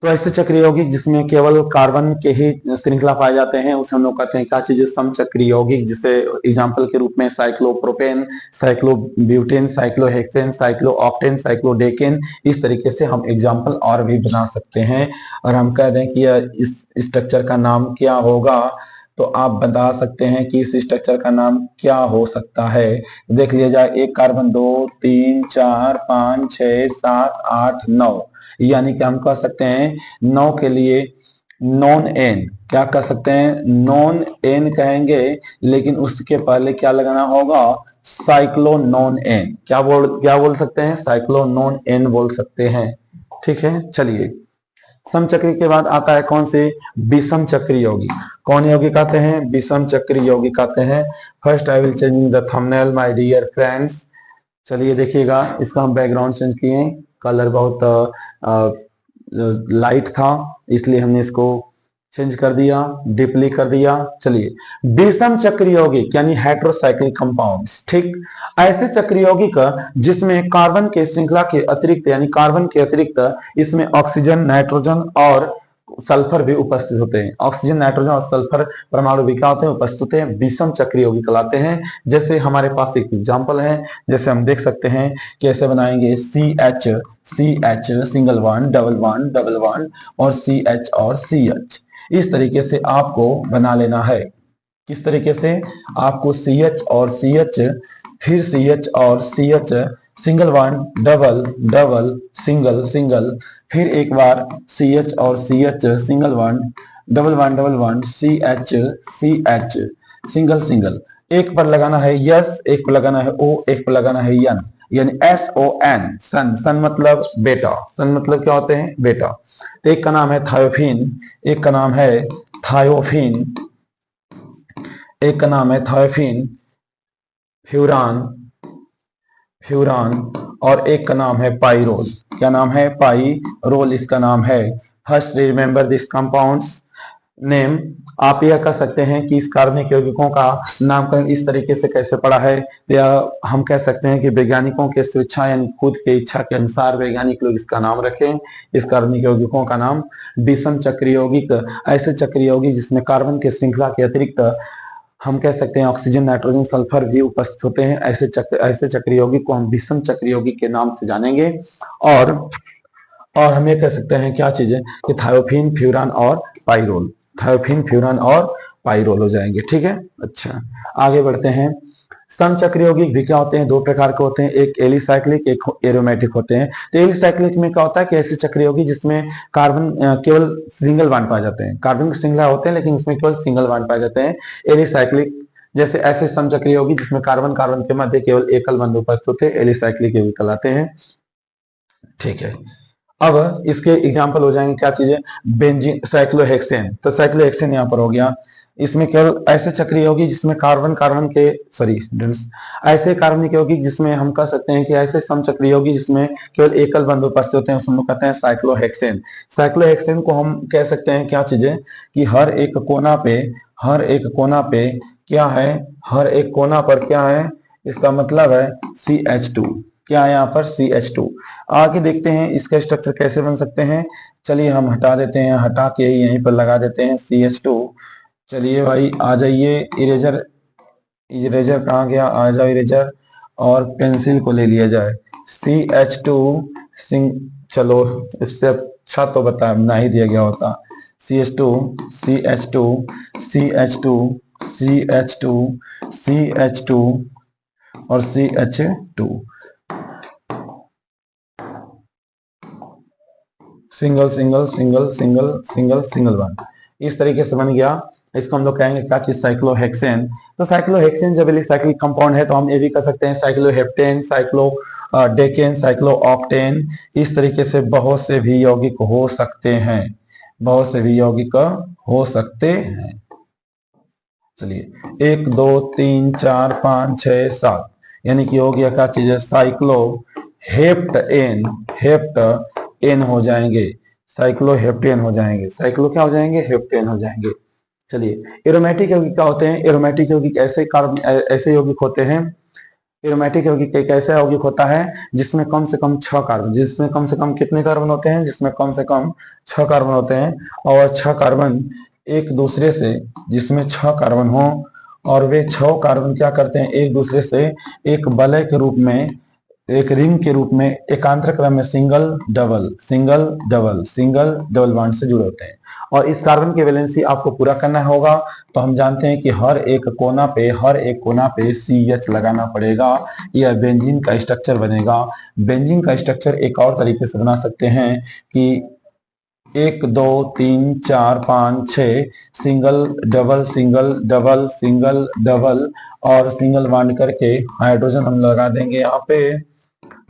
तो ऐसे चक्रीय यौगिक जिसमें केवल कार्बन के ही श्रृंखला पाए जाते हैं उसे हम लोग कहते हैं क्या चीज, समचक्रीय यौगिक। जिसे एग्जाम्पल के रूप में साइक्लोप्रोपेन, साइक्लोब्यूटेन, साइक्लोहेक्सेन, साइक्लोऑक्टेन, साइक्लोडेकेन, इस तरीके से हम एग्जाम्पल और भी बना सकते हैं। और हम कह दें कि इस स्ट्रक्चर का नाम क्या होगा, तो आप बता सकते हैं कि इस स्ट्रक्चर का नाम क्या हो सकता है। देख लिया जाए, एक कार्बन, 2 3 4 5 6 7 8 9, यानी कि हम कह सकते हैं 9 के लिए नॉन एन। क्या कह सकते हैं, नॉन एन कहेंगे, लेकिन उसके पहले क्या लगाना होगा, साइक्लो नॉन एन। क्या बोल सकते हैं, साइक्लो नॉन एन बोल सकते हैं। ठीक है, चलिए समचक्री के बाद आता है कौन से, विषम चक्री यौगिक। कौन यौगिक आते हैं, विषम चक्री यौगिक आते हैं। First I will changing the thumbnail my dear friends. चलिए देखिएगा, इसका हम बैकग्राउंड चेंज किए, कलर बहुत लाइट था इसलिए हमने इसको चेंज कर दिया, डीपली कर दिया। चलिए, विषम चक्रीय यौगिक यानी हेटेरोसाइक्लिक कंपाउंड्स। ठीक, ऐसे चक्रीय यौगिक जिसमें कार्बन के श्रृंखला के अतिरिक्त यानी कार्बन के अतिरिक्त इसमें ऑक्सीजन, नाइट्रोजन और सल्फर भी उपस्थित होते हैं। ऑक्सीजन, नाइट्रोजन और सल्फर परमाणु भी क्या होते हैं, उपस्थित होते हैं, विषम चक्रीय यौगिक कहलाते हैं। जैसे हमारे पास एक एग्जांपल है, जैसे हम देख सकते हैं कैसे बनाएंगे, CH single one double one और CH और CH। इस तरीके से आपको बना लेना है। किस तरीके से, आपको CH और CH, फिर CH और CH, single one double double single single, फिर एक बार CH और CH single one double one CH CH single single. एक पर लगाना है यस, एक पर लगाना है ओ, एक पर लगाना है यन, यानी SON, सन। सन मतलब बेटा, सन मतलब क्या होते हैं, बेटा। तो एक का नाम है थायोफिन, एक का नाम है थायोफिन, एक का नाम है थायोफिन, फ्यूरान, फ्यूरान, और एक का नाम है पाइरोल। क्या नाम है, पाइरोल इसका नाम है। First remember this compounds name. आप यह कह सकते हैं कि इस कार्बनिक यौगिकों का नामकरण इस तरीके से कैसे पड़ा है, या हम कह सकते हैं कि वैज्ञानिकों के स्वेच्छा यानी खुद के इच्छा के अनुसार वैज्ञानिक लोग इसका नाम रखें। इस कार्बनिक यौगिकों का नाम विषम चक्रीय यौगिक। ऐसे चक्रीय यौगिक जिसमें कार्बन के श्रृंखला के अतिरिक्त हम कह सकते हैं ऑक्सीजन, नाइट्रोजन, सल्फर भी उपस्थित होते हैं। ऐसे चक्रीय यौगिक को हम विषम चक्रीय यौगिक के नाम से जानेंगे। और हम ये कह सकते हैं क्या चीजें, कि थायोफिन, फ्यूरान और पाइरोल। थायोफिन, फ्यूरान और पाइरोल हो जाएंगे। ठीक है, अच्छा आगे बढ़ते हैं। समचक्रीय यौगिक भी क्या होते हैं, दो प्रकार के होते हैं, एक एलिसाइक्लिक, एक एरोमेटिक होते हैं। तो एलिसाइक्लिक में क्या होता है कि ऐसे चक्रीय यौगिक जिसमें कार्बन केवल सिंगल बॉन्ड पाए जाते हैं, कार्बन की श्रृंखला होते हैं लेकिन उसमें केवल सिंगल बॉन्ड पाए जाते हैं, एलिसाइक्लिक। जैसे ऐसे समचक्रीय यौगिक जिसमें कार्बन कार्बन के मध्य केवल एकल बंध उपस्थित होते हैं, एलिसाइक्लिक यौगिक कहलाते हैं। ठीक है, अब इसके एग्जाम्पल हो जाएंगे क्या चीजें, बेंजीन, साइक्लोहेक्सेन। तो साइक्लोहेक्सेन यहाँ पर हो गया, इसमें केवल ऐसे चक्रीय होगी जिसमें कार्बन कार्बन के सॉरी स्टूडेंट्स, ऐसे कार्बनिक होगी जिसमें हम कह सकते हैं कि ऐसे समचक्रीय होगी जिसमें केवल एकल बंध उपस्थित होते हैं, उसमें हम कहते हैं साइक्लोहेक्सेन। साइक्लोहेक्सेन को हम कह सकते हैं क्या चीजें कि हर एक कोना पे, हर एक कोना पे क्या है, हर एक कोना पर क्या है, इसका मतलब है CH2। क्या है यहाँ पर, CH2। आगे देखते हैं इसका स्ट्रक्चर कैसे बन सकते हैं। चलिए हम हटा देते हैं, हटा के यहीं पर लगा देते हैं CH2। चलिए भाई आ जाइए, इरेजर, इरेजर कहाँ गया, आ जाओ इरेजर, और पेंसिल को ले लिया जाए। CH2 सिंग, चलो इससे अच्छा तो बता ना ही दिया गया होता। CH2 CH2 CH2 CH2 CH2 और CH2, single single single single single single one, इस तरीके से बन गया। इसको हम लोग कहेंगे क्या चीज, साइक्लोहेक्सेन। तो साइक्लोहेक्सेन जब साइक्लिक कंपाउंड है तो हम ये भी कह सकते हैं साइक्लोहेप्टेन, साइक्लो डेकेन, साइक्लोऑक्टेन। इस तरीके से बहुत से भी यौगिक हो सकते हैं, बहुत से भी यौगिक हो सकते हैं। चलिए 1 2 3 4 5 6 7, यानी कि हो गया क्या चीज है, cycloheptane, heptane हो जाएंगे, साइक्लोहेप्टेन हो जाएंगे, साइक्लो क्या हो जाएंगे, हेप्टेन हो जाएंगे। चलिए एरोमेटिक यौगिक क्या होते हैं, एरोमेटिक यौगिक ऐसे कार्बन, ऐसे यौगिक होते हैं, एरोमेटिक यौगिक एक ऐसा यौगिक होता है जिसमें कम से कम 6 कार्बन, जिसमें कम से कम कितने कार्बन होते हैं, जिसमें कम से कम 6 कार्बन होते हैं, और 6 कार्बन एक दूसरे से, जिसमें 6 कार्बन हो, और वे 6 कार्बन क्या करते हैं, एक दूसरे से एक वलय के रूप में, एक रिंग के रूप में एकांतर क्रम में single double single double single double bond से जुड़े होते हैं। और इस कार्बन की वैलेंसी आपको पूरा करना होगा, तो हम जानते हैं कि हर एक कोना पे, हर एक कोना पे CH लगाना पड़ेगा, यह बेंजीन का स्ट्रक्चर बनेगा। बेंजीन का स्ट्रक्चर एक और तरीके से बना सकते हैं कि 1 2 3 4 5 6 single double single double single double और सिंगल बॉन्ड करके हाइड्रोजन हम लगा देंगे, यहाँ पे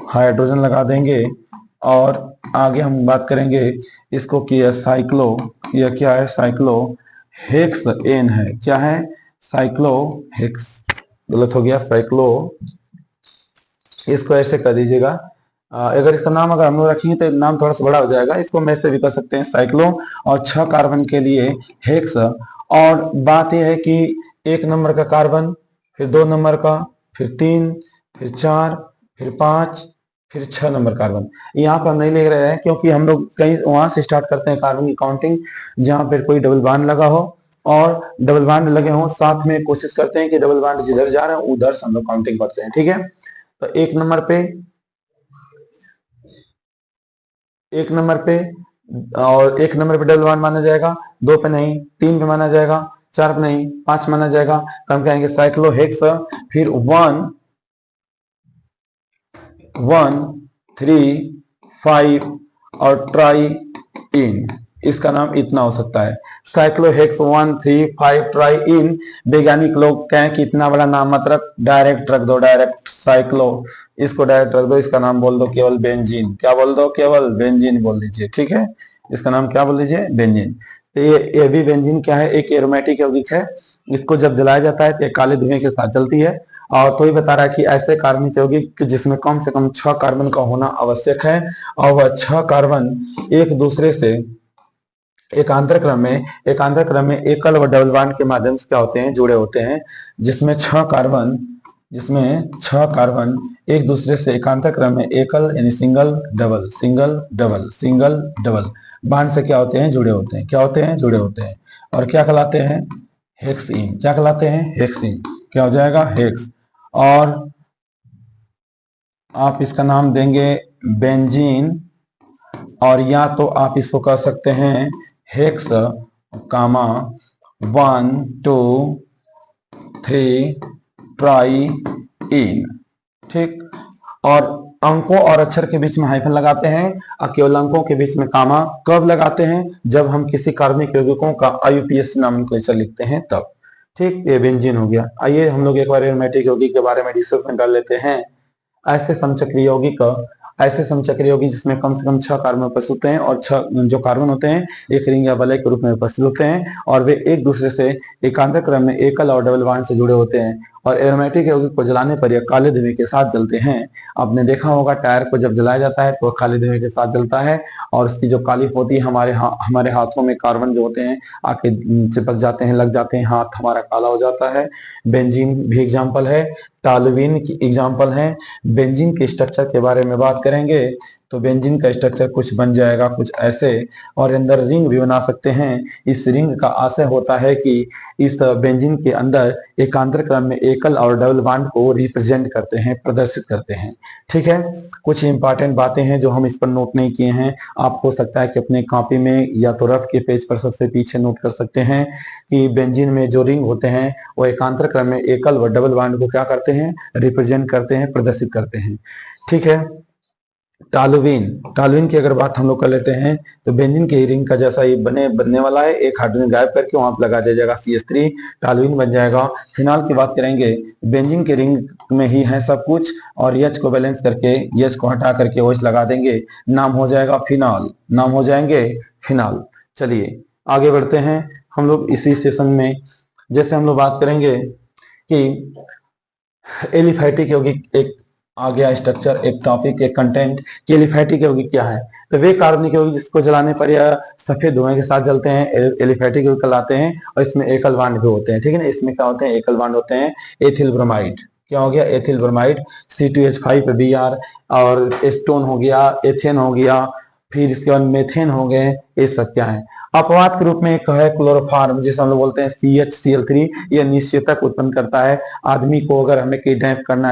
हाइड्रोजन लगा देंगे। और आगे हम बात करेंगे इसको कि यह साइक्लो, यह क्या है, साइक्लो हेक्स एन है, क्या है, साइक्लो हेक्स, गलत हो गया, साइक्लो, इसको ऐसे कर दीजिएगा। अगर इसका नाम अगर हम लोग रखेंगे तो नाम थोड़ा सा बड़ा हो जाएगा, इसको हम ऐसे भी कर सकते हैं साइक्लो, और 6 कार्बन के लिए हेक्स। और बात यह है कि 1 नंबर का कार्बन, फिर 2 नंबर का, फिर 3, फिर 4, फिर 5, फिर 6 नंबर कार्बन। यहाँ पर हम नहीं ले रहे हैं क्योंकि हम लोग कहीं वहां से स्टार्ट करते हैं कार्बन की काउंटिंग जहां पर कोई डबल बॉन्ड लगा हो, और डबल बॉन्ड लगे हो, साथ में कोशिश करते हैं कि डबल बॉन्ड जिधर जा रहे हैं उधर से हम लोग काउंटिंग करते हैं, ठीक है। तो 1 नंबर पे, 1 नंबर पे, और 1 नंबर पे डबल बॉन्ड माना जाएगा, 2 पे नहीं, 3 पे माना जाएगा, 4 पे नहीं, 5 माना जाएगा। तो हम कहेंगे साइक्लोहेक्स, फिर 1 1 3 5 और ट्राई इन, इसका नाम इतना हो सकता है, साइक्लोहेक्स 1 3 5 ट्राई इन। वैज्ञानिक लोग कहें कि इतना बड़ा नाम मत रख, डायरेक्ट रख दो, डायरेक्ट साइक्लो, इसको डायरेक्ट रख दो, इसका नाम बोल दो केवल बेंजीन। क्या बोल दो, केवल बेंजीन बोल दीजिए, ठीक है, इसका नाम क्या बोल दीजिए, बेंजीन। तो ये भी बेंजीन क्या है, एक एरोमेटिक यौगिक है, इसको जब जलाया जाता है तो काले धुएं के साथ जलती है। और तो ही बता रहा है कि ऐसे कार्बनिक यौगिक जिसमें कम से कम 6 कार्बन का होना आवश्यक है, और वह 6 कार्बन एक दूसरे से एकांतर क्रम में एकल व डबल बॉन्ड के माध्यम से क्या होते हैं, जुड़े होते हैं, जिसमें 6 कार्बन, जिसमें 6 कार्बन एक दूसरे से एकांतर क्रम में एकल यानी single double single double single double bond से क्या होते हैं, जुड़े होते हैं, क्या होते हैं, जुड़े होते हैं, और क्या कहलाते हैं, हेक्सीन। क्या कहलाते हैं, हेक्सीन। क्या हो जाएगा, हेक्स। और आप इसका नाम देंगे बेंजीन, और या तो आप इसको कह सकते हैं हेक्स कामा 1 2 3 ट्राई इन, ठीक। और अंकों और अक्षर के बीच में हाइफन लगाते हैं, और केवल अंकों के बीच में कामा कब लगाते हैं, जब हम किसी कार्बनिक यौगिकों का IUPAC नामेनोमेचर लिखते हैं तब, ठीक। ये बेंजीन हो गया। आइए हम लोग एक बार एरोमेटिक यौगिक के बारे में डिस्कशन कर लेते हैं। ऐसे समचक्रीय यौगिक ऐसे समचक्रीय यौगिक जिसमें कम से कम 6 कार्बन उपस्थित होते हैं और 6 जो कार्बन होते हैं एक रिंग या वलय के रूप में उपस्थित होते हैं और वे एक दूसरे से एकांतर क्रम में एकल और डबल बॉन्ड से जुड़े होते हैं और एरोमेटिक यौगिक को जलाने पर यह काले धुएं के साथ जलते हैं। आपने देखा होगा टायर को जब जलाया जाता है तो काले धुएं के साथ जलता है और उसकी जो काली होती है हमारे हाथों में कार्बन जो होते हैं आके चिपक जाते हैं, लग जाते हैं, हाथ हमारा काला हो जाता है। बेंजीन भी एग्जाम्पल है, टॉल्यूइन की एग्जाम्पल है। बेंजीन के स्ट्रक्चर के बारे में बात करेंगे तो बेंजीन का स्ट्रक्चर कुछ बन जाएगा कुछ ऐसे और अंदर रिंग भी बना सकते हैं। इस रिंग का आशय होता है कि इस बेंजीन के अंदर एकांतर क्रम में एकल और डबल बॉन्ड को रिप्रेजेंट करते हैं, प्रदर्शित करते हैं। ठीक है, कुछ इंपॉर्टेंट बातें हैं जो हम इस पर नोट नहीं किए हैं, आप हो सकता है कि अपने कॉपी में या तो रफ के पेज पर सबसे पीछे नोट कर सकते हैं कि बेंजीन में जो रिंग होते हैं वो एकांतर क्रम में एकल व डबल बॉन्ड को क्या करते हैं, रिप्रेजेंट करते हैं, प्रदर्शित करते हैं। ठीक है, टॉल्यूइन की अगर बात हम लोग कर लेते हैं तो बेंजीन के रिंग का जैसा ये बनने वाला है, एक हाइड्रोजन गायब करके वहां पर लगा दिया जाएगा CH3, टॉल्यूइन बन जाएगा। फिनॉल की बात करेंगे, बेंजीन के रिंग में ही है सब कुछ और H को बैलेंस करके H को हटा करके OH लगा देंगे, नाम हो जाएगा फिनॉल, नाम हो जाएंगे फिनॉल। चलिए आगे बढ़ते हैं हम लोग इसी सेशन में। जैसे हम लोग बात करेंगे कि एलिफैटिक यौगिक एक आ गया स्ट्रक्चर, एक टॉपिक, एक कंटेंट कि एलिफैटिक यौगिक क्या है। तो वे कार्बनिक यौगिक जिसको जलाने पर या सफेद धुएं के साथ जलते हैं एलिफैटिक यौगिक कहलाते हैं और इसमें एकल बॉन्ड भी होते हैं। ठीक है ना, इसमें क्या होते हैं, एकल बॉन्ड होते हैं। एथिल ब्रोमाइड, क्या हो गया, एथिल ब्रोमाइड, C2H5Br और एस्टोन हो गया, एथेन हो गया, फिर इसके बाद मेथेन हो गए, ये सब क्या है। अपवाद के रूप में एक है क्लोरोफार्म जिसे हम लोग बोलते हैं CHCl3, यह निश्चेतक उत्पन्न करता है। आदमी को अगर हमें किडनैप करना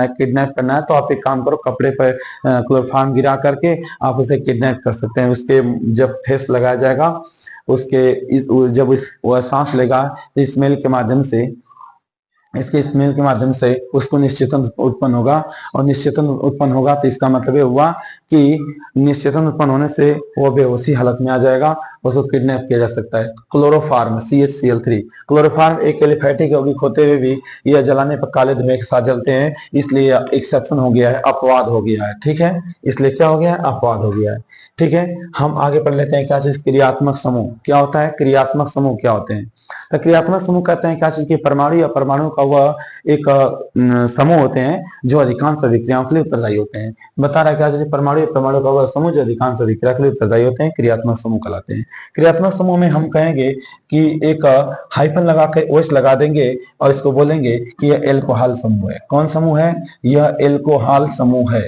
है तो आप एक काम करो, कपड़े पर क्लोरोफार्म गिरा करके आप उसे किडनैप कर सकते हैं। उसके जब फेस लगाया जाएगा जब वह सांस लेगा तो स्मेल के माध्यम से, इसके स्मेल के माध्यम से उसको निश्चेतन उत्पन्न होगा और निश्चेतन उत्पन्न होगा तो इसका मतलब ये हुआ कि निश्चेतन उत्पन्न होने से वो बेहोशी हालत में आ जाएगा, उसको किडनैप किया जा सकता है। क्लोरोफार्म CHCl3, क्लोरोफार्म एक एलिफैटिक यौगिक होते हुए भी यह जलाने पर काले धुएं के साथ जलते हैं, इसलिए एक्सेप्शन हो गया है, अपवाद हो गया है। ठीक है, इसलिए क्या हो गया है, अपवाद हो गया है। ठीक है, हम आगे पढ़ लेते हैं क्या चीज, क्रियात्मक समूह क्या होता है, क्रियात्मक समूह क्या होते हैं। तो क्रियात्मक समूह कहते हैं क्या चीज की, परमाणु या परमाणु का वह एक समूह होते हैं जो अधिकांश अभिक्रियाओं के लिए उत्तरदायी होते हैं। बता रहा है क्या चीज, परमाणु या परमाणु का वह समूह जो अधिकांश अभिक्रिया के लिए उत्तरदायी होते हैं, क्रियात्मक समूह कहलाते हैं। क्रियात्मक समूह में हम कहेंगे कि एक हाइफन लगा के OH लगा देंगे और इसको बोलेंगे कि यह एल्कोहल समूह है। कौन समूह है, यह एल्कोहल समूह है,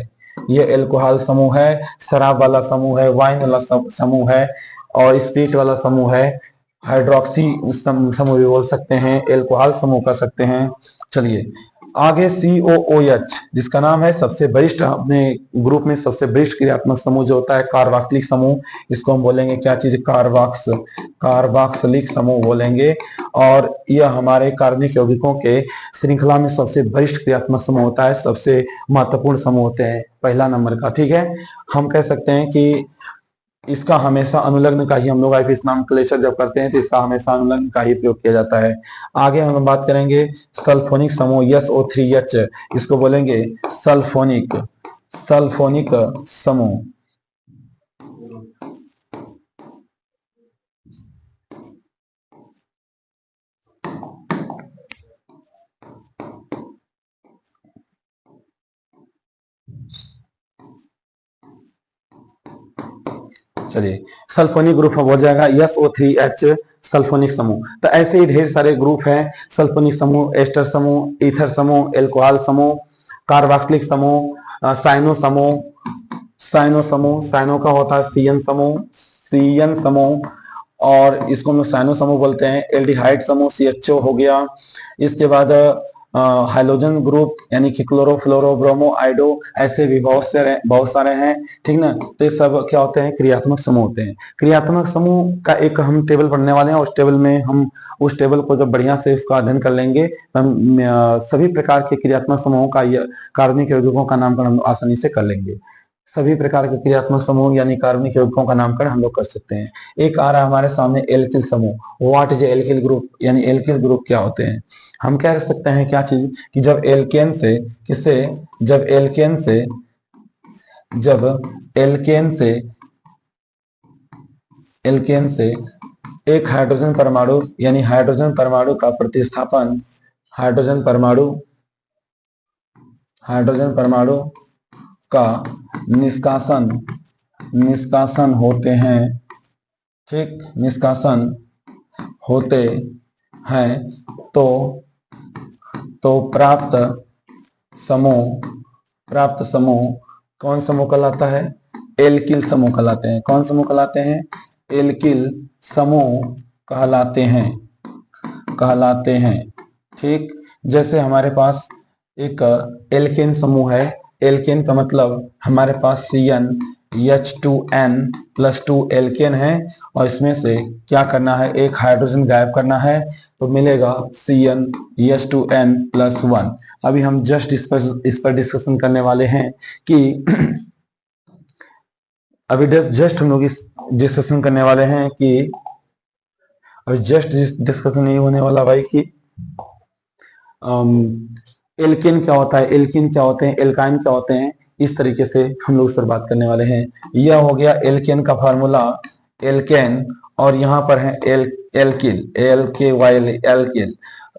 यह एल्कोहल समूह है। शराब वाला समूह है, वाइन वाला समूह है और स्पिरिट वाला समूह है, हाइड्रोक्सी समूह भी बोल सकते हैं, एल्कोहल समूह कर सकते हैं। चलिए आगे COOH जिसका नाम है सबसे वरिष्ठ, अपने ग्रुप में सबसे वरिष्ठ क्रियात्मक समूह जो होता है कार्बोक्सिलिक समूह, इसको हम बोलेंगे क्या चीज, कार्बोक्सिलिक समूह बोलेंगे। और यह हमारे कार्बनिक यौगिकों के श्रृंखला में सबसे वरिष्ठ क्रियात्मक समूह होता है, सबसे महत्वपूर्ण समूह होते हैं, पहला नंबर का। ठीक है, हम कह सकते हैं कि इसका हमेशा अनुलग्न का ही, हम लोग आईपीएस नॉमेनक्लेचर जब करते हैं तो इसका हमेशा अनुलग्न का ही प्रयोग किया जाता है। आगे हम बात करेंगे सल्फोनिक समूह SO3H, इसको बोलेंगे सल्फोनिक समूह। चलिए सल्फोनिक ग्रुप हो जाएगा SO3H, सल्फोनिक समूह। तो ऐसे ही ढेर सारे ग्रुप हैं, सल्फोनिक समूह, एस्टर समूह, ईथर समूह, एल्कोहल समूह, कार्बोक्सिलिक समूह, साइनो का होता है CN समूह और इसको हम साइनो समूह बोलते हैं। एल्डिहाइड समूह CHO हो गया। इसके बाद हाइड्रोजन ग्रुप यानी कि क्लोरो फ्लोरो ब्रोमो आइडो, ऐसे भी बहुत सारे हैं। ठीक ना, तो ये सब क्या होते हैं, क्रियात्मक समूह होते हैं। क्रियात्मक समूह का एक हम टेबल पढ़ने वाले हैं, उस टेबल को जब बढ़िया से उसका अध्ययन कर लेंगे तो हम सभी प्रकार के क्रियात्मक समूहों का, कार्बनिक यौगिकों का नामकरण हम आसानी से कर लेंगे। सभी प्रकार के क्रियात्मक समूह यानी कार्बनिक यौगिकों का नामकरण हम लोग कर सकते हैं। एक आ रहा है हमारे सामने एल्किल समूह। व्हाट इज एल्किल ग्रुप, यानी एल्किल ग्रुप क्या होते हैं। हम कह सकते हैं क्या चीज कि जब एल्केन से जब एल्केन से एक हाइड्रोजन परमाणु यानी हाइड्रोजन परमाणु का प्रतिस्थापन, हाइड्रोजन परमाणु का निष्कासन होते हैं, ठीक, निष्कासन होते हैं तो प्राप्त समूह कौन समूह कहलाता है? एल्किल समूह कहलाते हैं। कौन समूह कहलाते हैं? एल्किल समूह कहलाते हैं। ठीक, जैसे हमारे पास एक एल्केन समूह है। एल्केन का मतलब हमारे पास CnH2n+2 एल्केन है और इसमें से क्या करना है? एक हाइड्रोजन गायब करना है तो मिलेगा CnH2n+1। अभी हम जस्ट इस पर डिस्कशन करने वाले हैं कि अभी जस्ट हम लोग इस डिस्कशन करने वाले हैं कि अभी जस्ट डिस्कशन नहीं होने वाला भाई कि एल्केन क्या होता है, एल्कीन क्या होते हैं, एल्काइन क्या होते हैं, इस तरीके से हम लोग इस पर बात करने वाले हैं। यह हो गया एल्केन का फार्मूला, एल्केन, और यहाँ पर है एल्किल, एल्किल।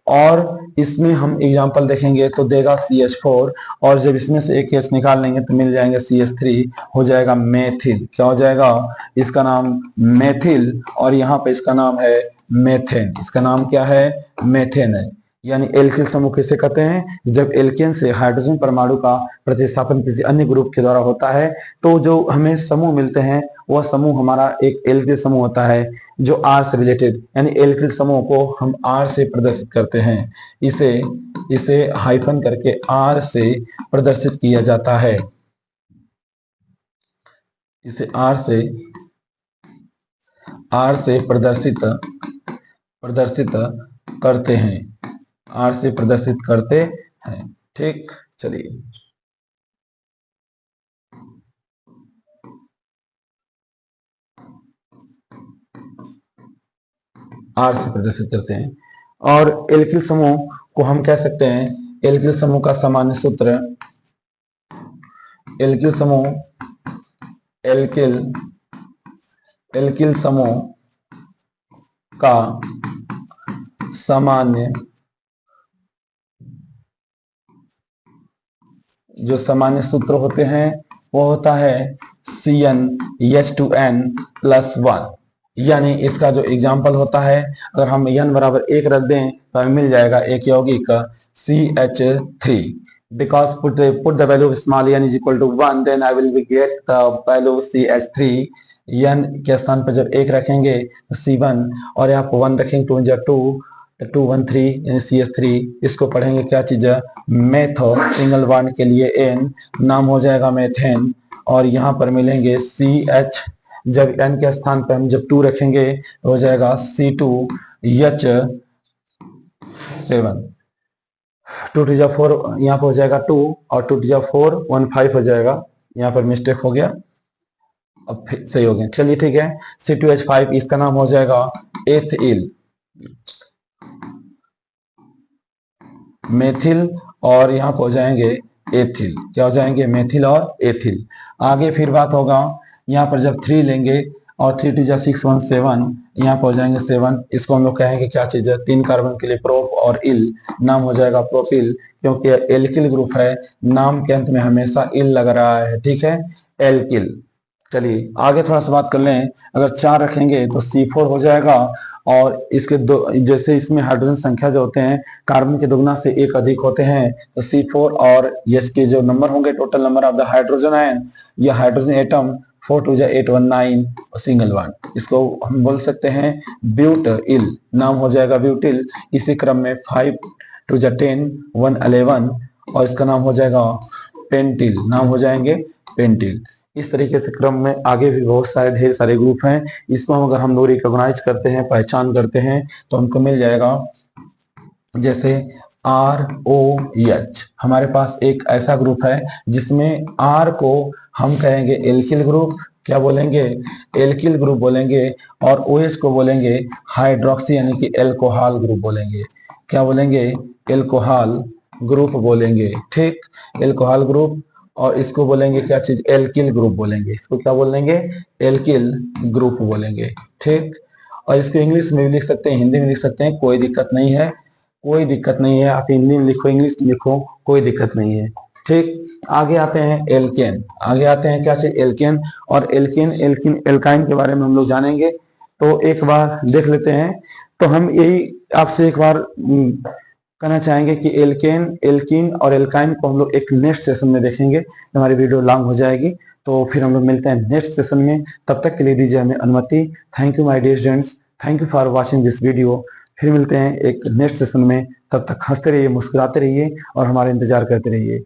और इसमें हम एग्जांपल देखेंगे तो देगा CH4 और जब इसमें से एक H निकाल लेंगे तो मिल जाएंगे CH3, हो जाएगा मेथिल। क्या हो जाएगा? इसका नाम मेथिल और यहाँ पे इसका नाम है मेथेन। इसका नाम क्या है? मेथेन है। यानी एल्किल समूह किसे कहते हैं? जब एल्केन से हाइड्रोजन परमाणु का प्रतिस्थापन किसी अन्य ग्रुप के द्वारा होता है तो जो हमें समूह मिलते हैं वह समूह हमारा एक एल्किल समूह होता है जो आर से रिलेटेड, यानी एल्किल समूह को हम आर से प्रदर्शित करते हैं। इसे हाइफन करके आर से प्रदर्शित किया जाता है। इसे आर से प्रदर्शित करते हैं, आर से प्रदर्शित करते हैं। ठीक, चलिए आर से प्रदर्शित करते हैं। और एल्किल समूह को हम कह सकते हैं, एल्किल समूह का सामान्य सूत्र, एल्किल समूह का सामान्य जो सामान्य सूत्र होते हैं वो होता है CnH2n+1। यानी इसका जो एग्जाम्पल होता है, अगर हम n बराबर 1 रख दें तो हमें मिल जाएगा एक यौगिक CH3। Because put the value of small n is equal to 1, then I will get the value CH3। n के स्थान पर जब 1 रखेंगे तो C1 और यहाँ पर 1 रखेंगे 2 × 2 तो 213 यानी CH3। इसको पढ़ेंगे क्या चीज है? मेथो, सिंगल बॉन्ड के लिए N, नाम हो जाएगा मेथेन। और यहाँ पर मिलेंगे CH, जब N के स्थान पर हम जब 2 रखेंगे तो हो जाएगा C2H7। 2 × 4 यहाँ पर हो जाएगा 2 और 2 × 4 15 हो जाएगा। यहाँ पर मिस्टेक हो गया, अब फिर सही हो गया। चलिए ठीक है, C2H5 इसका नाम हो जाएगा एथिल, मेथिल, और यहाँ पर हो जाएंगे एथिल। क्या हो जाएंगे? मेथिल और एथिल। आगे फिर बात होगा, यहाँ पर जब 3 लेंगे और 3 × 6 17, यहाँ पर हो जाएंगे 7। इसको हम लोग कहेंगे क्या चीज है? 3 कार्बन के लिए प्रोप और इल, नाम हो जाएगा प्रोपिल, क्योंकि एल्किल ग्रुप है, नाम के अंत में हमेशा इल लग रहा है। ठीक है, एल्किल। चलिए आगे थोड़ा सा बात कर लें। अगर 4 रखेंगे तो C4 हो जाएगा और इसके दो, जैसे इसमें हाइड्रोजन संख्या जो होते हैं कार्बन के दुगना से एक अधिक होते हैं तो C4 और H के जो नंबर होंगे, total number of the hydrogen ion या हाइड्रोजन एटम 4 × 2 = 8 19 सिंगल बॉन्ड। इसको हम बोल सकते हैं ब्यूटिल, नाम हो जाएगा ब्यूटिल। इसी क्रम में 5 × 2 = 10 111 और इसका नाम हो जाएगा पेंटिल, नाम हो जाएंगे पेंटिल। इस तरीके से क्रम में आगे भी बहुत सारे ढेर सारे ग्रुप हैं। इसको अगर हम लोग रिकॉग्नाइज करते हैं, पहचान करते हैं तो हमको मिल जाएगा जैसे ROH। हमारे पास एक ऐसा ग्रुप है जिसमें R को हम कहेंगे एल्किल ग्रुप, क्या बोलेंगे? एल्किल ग्रुप बोलेंगे, और OH को बोलेंगे हाइड्रोक्सी यानी कि एल्कोहल ग्रुप बोलेंगे। क्या बोलेंगे? एल्कोहल ग्रुप बोलेंगे। ठीक, एल्कोहल ग्रुप। और इसको बोलेंगे क्या चीज, एल्किल ग्रुप बोलेंगे। इसको क्या बोलेंगे, एल्किल ग्रुप बोलेंगे। ठीक, और इसको इंग्लिश में भी लिख सकते हैं, हिंदी में लिख सकते हैं, कोई दिक्कत नहीं है, कोई दिक्कत नहीं है। आप हिंदी में लिखो, इंग्लिश में लिखो, कोई दिक्कत नहीं है। ठीक, आगे आते हैं एल्केन। आगे आते हैं क्या चीज, एल्केन। और एल्केन, एल्किन, एल्काइन के बारे में हम लोग जानेंगे। तो एक बार देख लेते हैं। तो हम यही आपसे एक बार कहना चाहेंगे कि एल्केन, एल्किन और एल्काइन को हम लोग एक नेक्स्ट सेशन में देखेंगे। हमारी वीडियो लॉन्ग हो जाएगी, तो फिर हम लोग मिलते हैं नेक्स्ट सेशन में। तब तक के लिए दीजिए हमें अनुमति। Thank you my dear students, thank you for watching this video. फिर मिलते हैं एक नेक्स्ट सेशन में। तब तक हंसते रहिए, मुस्कुराते रहिए और हमारा इंतजार करते रहिए।